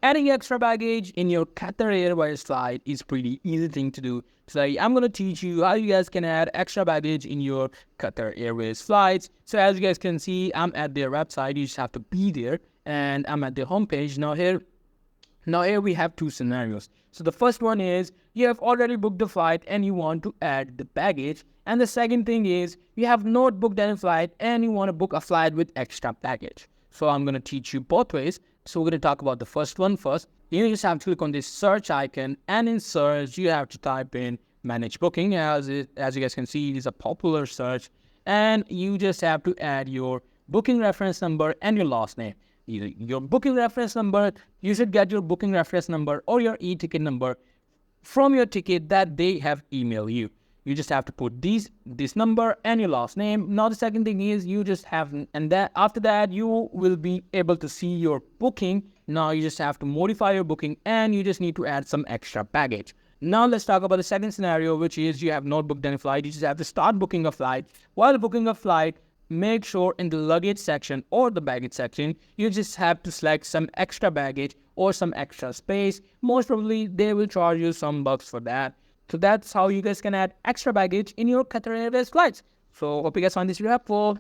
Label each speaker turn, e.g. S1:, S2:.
S1: Adding extra baggage in your Qatar Airways flight is pretty easy thing to do. Today, I'm going to teach you how you guys can add extra baggage in your Qatar Airways flights. So as you guys can see, I'm at their website. You just have to be there, and I'm at their homepage. Now here we have two scenarios. So the first one is you have already booked the flight and you want to add the baggage. And the second thing is you have not booked any flight and you want to book a flight with extra baggage. So I'm going to teach you both ways. So we're going to talk about the first one first. You just have to click on this search icon, and in search you have to type in manage booking. As you guys can see, it is a popular search, and you just have to add your booking reference number and your last name. Your booking reference number, you should get your booking reference number or your e-ticket number from your ticket that they have emailed you. You just have to put this number and your last name. Now the second thing is you just have, and that after that you will be able to see your booking. Now you just have to modify your booking and you just need to add some extra baggage. Now let's talk about the second scenario, which is you have not booked any flight. You just have to start booking a flight. While booking a flight, make sure in the luggage section or the baggage section, you just have to select some extra baggage or some extra space. Most probably they will charge you some bucks for that. So that's how you guys can add extra baggage in your Qatar Airways flights. So hope you guys find this video helpful.